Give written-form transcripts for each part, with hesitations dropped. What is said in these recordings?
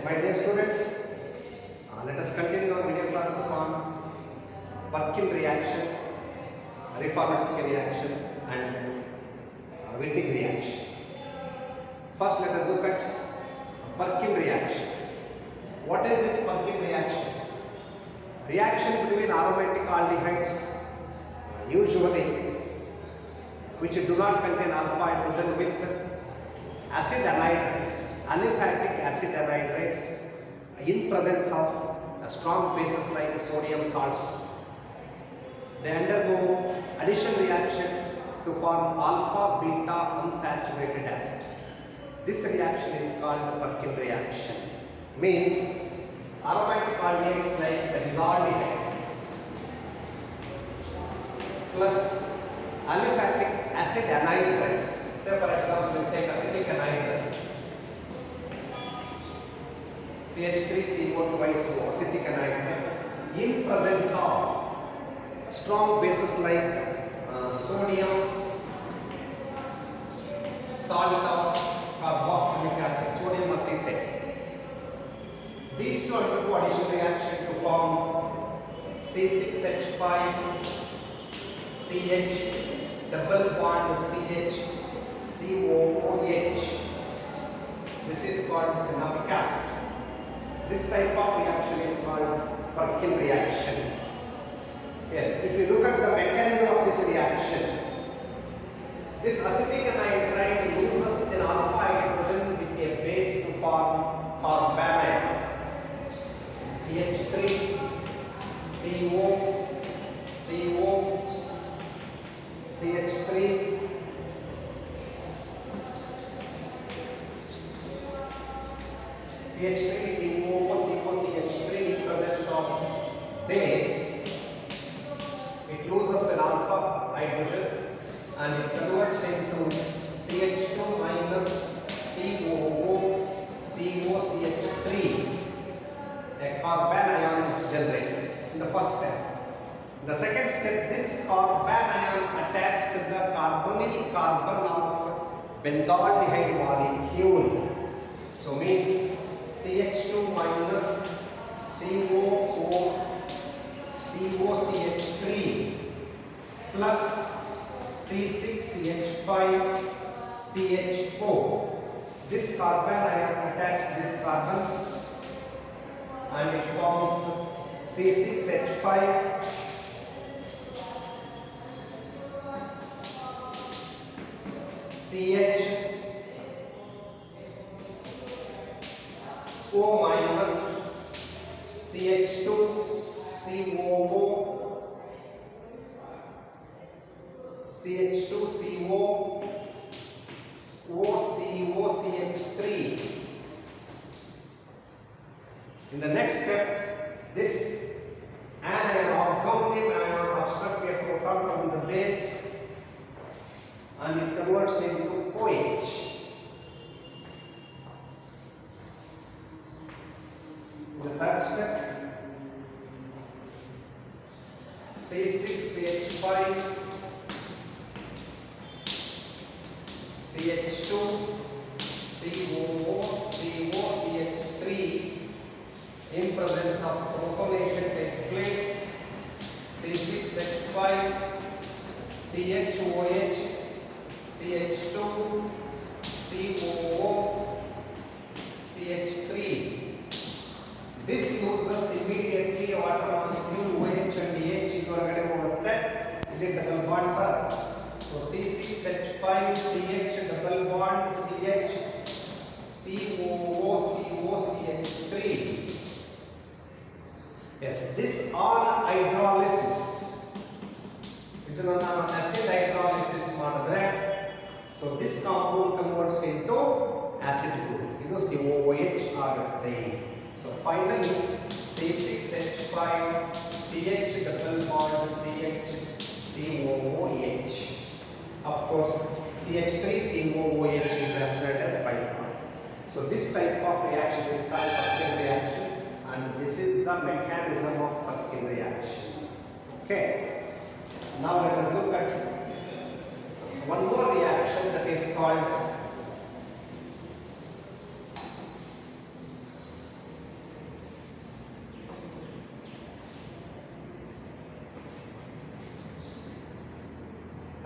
my dear students, let us continue our video classes on Perkin reaction, Ricci reaction and Wittig reaction. First let us look at Perkin reaction. What is this Perkin reaction? Reaction between aromatic aldehydes usually which do not contain alpha hydrogen with acid anhydrides, aliphatic acid anhydrides in presence of strong bases like sodium salts. They undergo addition reaction to form alpha beta unsaturated acids. This reaction is called the Perkin reaction. Means aromatic aldehydes like benzaldehyde plus aliphatic acid anhydrides. Say for example, we take acetic anhydride CH3CO2ISO, acetic anhydride, in presence of strong bases like sodium salt of carboxylic acid, sodium acetate. These two undergo addition reaction to form C6H5 CH double bond CH COOH. This is called cinnamic acid. This type of reaction is called Perkin reaction. Yes, if you look at the mechanism of this reaction, this acetic anhydride uses an alpha hydrogen with a base to form carbanion CH3 CO CO CH3 CH3 CO CH3 in presence of base, it loses an alpha hydrogen and it converts into CH2 minus COO COCH3. A carbanion is generated in the first step. In the second step, this carbanion attacks the carbonyl carbon of benzaldehyde molecule. So means CH2 minus COCH3 plus C6CH5 CHO. This carbanion attacks this carbon and it forms C6H5 CH O minus CH2 COO CH2 CO OCOCH3. In the next step, this anion, auxiliary anion, obstructs a proton from the base and it converts into OH. The third step, C6H5 CH2 COOCH3 in presence of protonation takes place. C6H5 CHOH CH2 COO CH3. This loses immediately water molecule OH and H ಇಲ್ಲಿ double bond ಬರುತ್ತೆ. So C6H5 CH double bond CH COO COCH3. Yes, this all hydrolysis. ಇದನ್ನ ನಾವು acid hydrolysis ಮಾಡಿದ್ರೆ so this compound converts into acid group. ಇದು COOH ಆಗುತ್ತೆ. So finally C6H5 CH double bond CH COOH. Of course CH3 COOH is evaporated as byproduct. So this type of reaction is called Perkin reaction and this is the mechanism of Perkin reaction. Okay. So now let us look at one more reaction that is called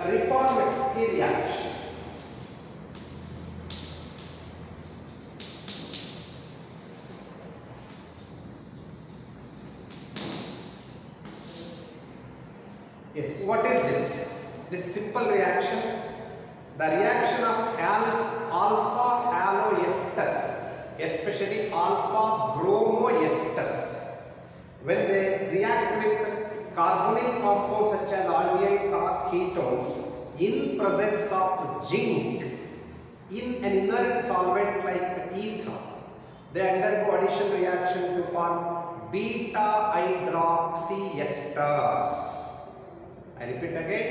Reformitsky reaction. Yes, what is this? This simple reaction, the reaction of alpha haloesters, especially alpha bromoesters, when they react with carbonyl compounds such as aldehydes or ketones in presence of zinc in an inert solvent like ether, they undergo addition reaction to form beta hydroxyesters. I repeat again,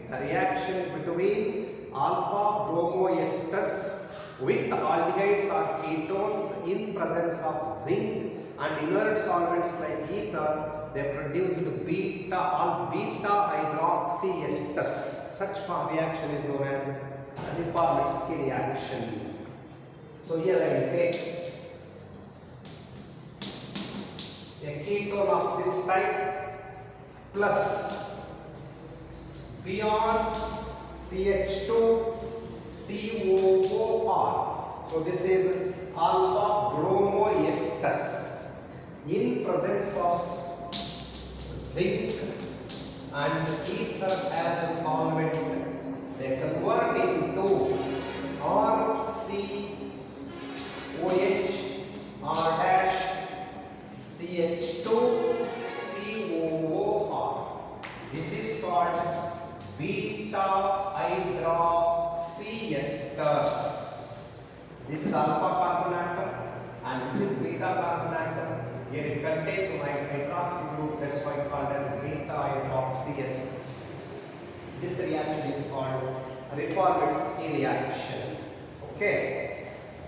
the reaction between alpha bromoesters with aldehydes or ketones in presence of zinc and inert solvents like ether, they produced beta hydroxyesters. Such reaction is known as Reformitsky reaction. So here I will take a ketone of this type plus Br CH2 COOR. So this is alpha bromoesters in presence of zinc and ether as a solvent. They convert into RCOH R dash CH2 COOR. This is called beta hydroxyesters. This is alpha carbon atom and this is beta carbon atom. Here it contains one hydroxy group, that's why called as beta hydroxyesters. This reaction is called Reformitsky reaction. Okay?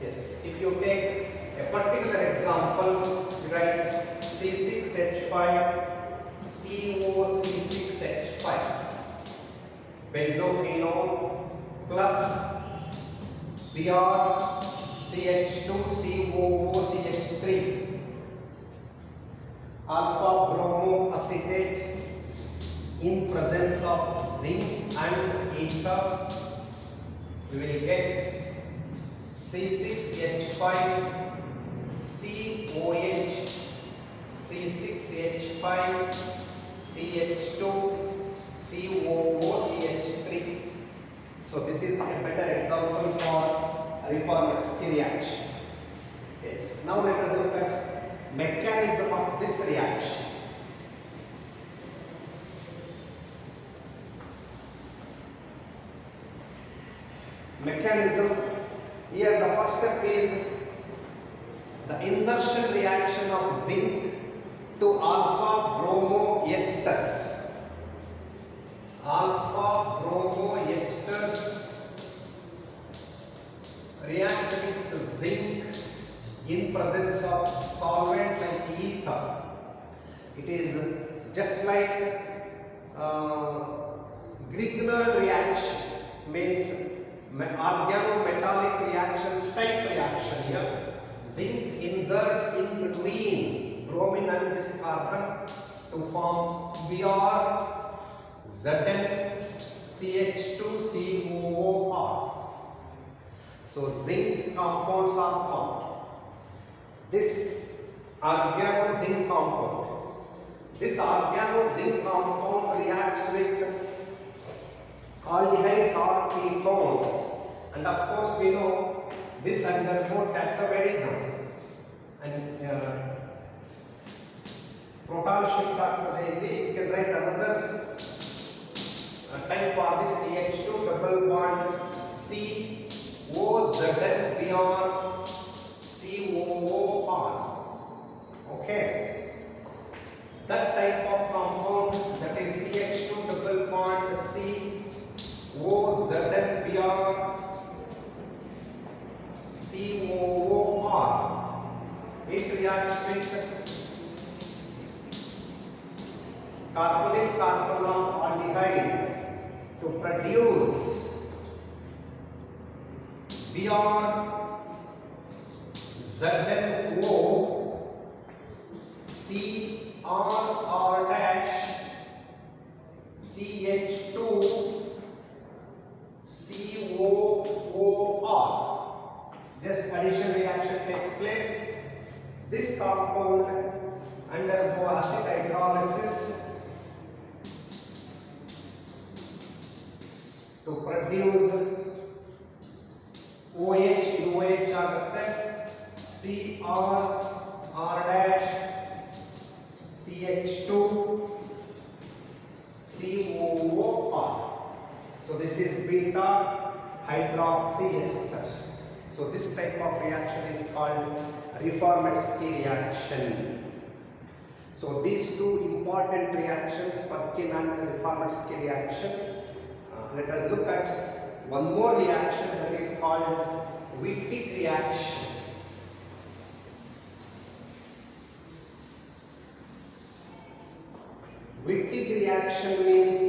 Yes. If you take a particular example, you write C6H5 COC6H5 benzophenone plus Br CH2 COOCH3 alpha bromoacetate in presence of zinc and ether, we will get C6H5 COH C6H5 CH2 COOCH3. So this is a better example for Reformitsky reaction. Yes. Now let us look at mechanism of this reaction. Mechanism. Here the first step is the insertion reaction of zinc to alpha bromoesters. Alpha bromoesters react with zinc in presence of solvent like ether. It is just like Grignard reaction, means organometallic reactions type reaction. Here zinc inserts in between bromine and this carbon to form Br Zn CH2 COOR. So zinc compounds are formed. This organo-zinc compound. This organo-zinc compound reacts with aldehydes or ketones, and of course we know this undergoes catabolism and proton shift after you can write another type for this CH2 double bond COZN Br COOR. Okay, that type of compound, that is CH2 double bond COZN Br COOR. It reacts with carbonyl carbonyl aldehyde to produce Br ZNO CRR dash CH2 This compound undergo acid hydrolysis to produce OH. ಇದು OH ಆಗುತ್ತೆ. Cr, R dash, CH2, COOR. So this is beta hydroxy ester. So this type of reaction is called Reformatsky reaction. So these two important reactions, Perkin and Reformatsky reaction. Let us look at one more reaction that is called Wittig reaction. Wittig reaction means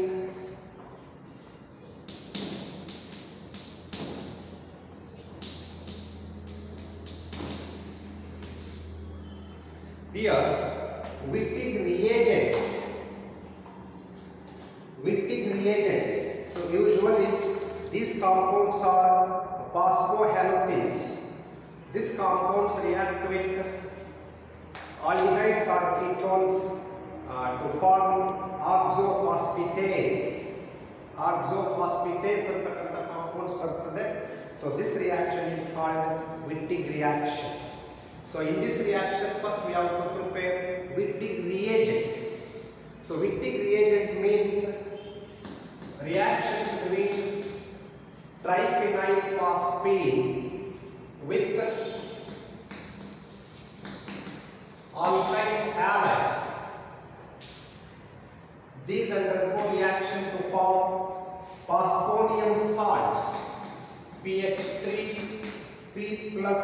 here Wittig reagents. So usually these compounds are phosphohalogens. These compounds react with aldehydes or ketones to form oxophosphatases. Oxophosphatases ಅಂತಕ್ಕಂಥ compounds ಬರ್ತದೆ. So this reaction is called Wittig reaction. So in this reaction, first we have to prepare Wittig reagent. So Wittig reagent means reaction between triphenyl phosphine with alkyl halides. These undergo reaction to form phosphonium salts pH3 P plus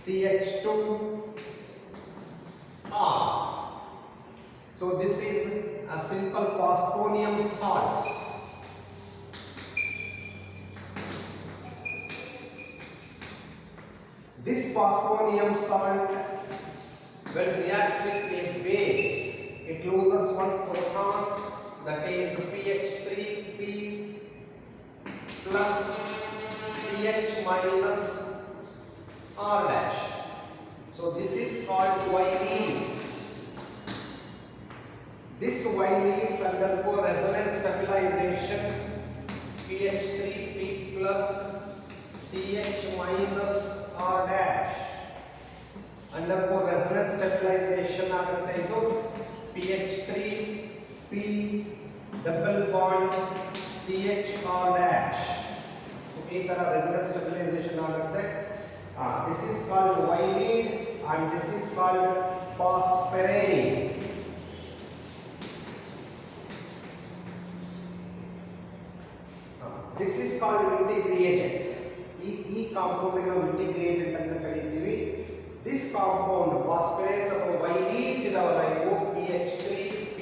CH2R. So this is a simple phosphonium salts. This phosphonium salt, when reacts with a base, it loses one proton, that is pH3P plus CH minus R dash. So this is called Y-leads. This Y-leads undergo resonance stabilization pH3P plus CH minus R dash. Undergo resonance stabilization ಆಗುತ್ತೆ. ಇದು pH3P double bond CH R dash. So ಈ ತರ resonance stabilization ಆಗುತ್ತೆ. This is called Y-lead and this is called phosphorane. This is called Wittig reagent. ಈ compound ಗೆ ನಾವು Wittig reagent ಅಂತ ಕರೀತೀವಿ. This compound phosphoranes ಅಥವಾ Y-leads ಇದಾವಲ್ಲ ಇವು pH3P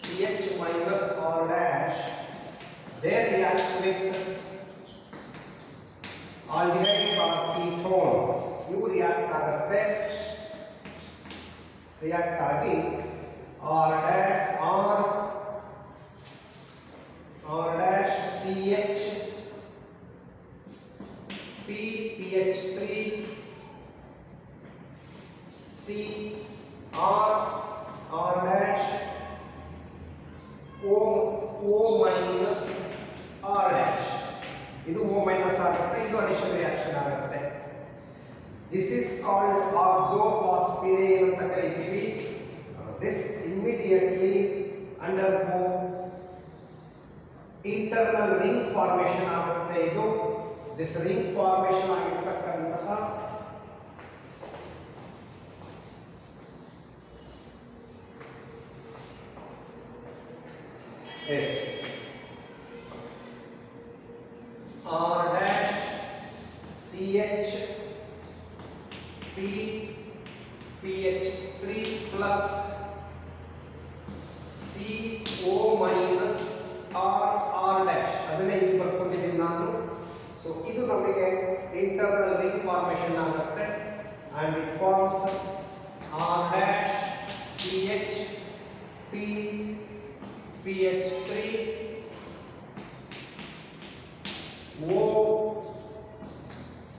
CH minus R dash, they react with aldehydes or ketones. ಇವು react ಆಗುತ್ತೆ. react ಆಗಿ R dash CH P pH3 C R dash O minus R dash. ಇದು O minus ಆಗುತ್ತೆ. ಇದು addition reaction ಆಗುತ್ತೆ. This is called oxophosphorane ಅಂತ ಕರೀತೀವಿ. This immediately undergo internal ring formation ಆಗುತ್ತೆ. ಇದು this ring formation ಆಗಿರ್ತಕ್ಕಂತಹ S R dash CH P pH3 plus CO minus R dash ಅದನ್ನೇ ಇಲ್ಲಿ ಬರ್ಕೊಂಡಿದ್ದೀನಿ ನಾನು. ಸೊ ಇದು ನಮಗೆ ಇಂಟರ್ನಲ್ ರಿಂಗ್ ಫಾರ್ಮೇಷನ್ ಆಗುತ್ತೆ and it forms R dash CH P pH3 O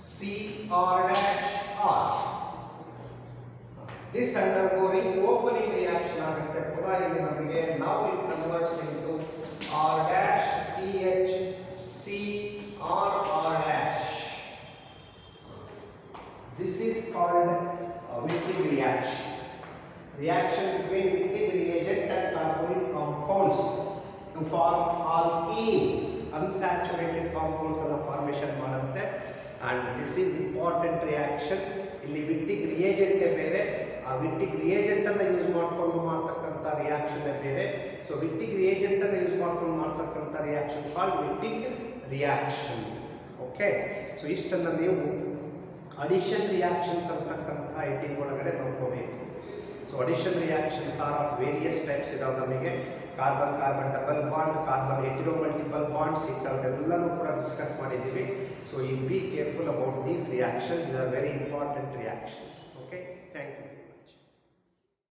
C R dash R. This undergoing opening reaction ಆಗುತ್ತೆ ಪುನಃ ಇಲ್ಲಿ ನಮಗೆ now it converts into R dash CH C R R dash. This is called Wittig reaction. Reaction between Wittig reagent and carbonic compounds to form alkenes, unsaturated compounds ಅನ್ನು formation ಮಾಡುತ್ತೆ. And this is important reaction. ಇಲ್ಲಿ Wittig reagent ಬೇರೆ, ಆ Wittig reagent ಅನ್ನು use ಮಾಡಿಕೊಂಡು ಮಾಡ್ತಕ್ಕಂಥ reaction ಬೇರೆ. So Wittig reagent ಅನ್ನು ಯೂಸ್ ಮಾಡಿಕೊಂಡು ಮಾಡ್ತಕ್ಕಂಥ reaction called Wittig reaction. Okay, so ಇಷ್ಟನ್ನು ನೀವು ಅಡಿಷನ್ ರಿಯಾಕ್ಷನ್ಸ್ ಅಂತಕ್ಕಂಥ ಹೆಡ್ಡಿಂಗ್ ಒಳಗಡೆ ನೋಡ್ಕೋಬೇಕು. So addition reactions are of various types ಇದಾವೆ ನಮಗೆ. Carbon carbon double bond, carbon hetero multiple bonds, ಈ ಥರದ್ದೆಲ್ಲನೂ ಕೂಡ ಡಿಸ್ಕಸ್ ಮಾಡಿದ್ದೀವಿ. So you be careful about these reactions, is are very important reactions. Okay, thank you.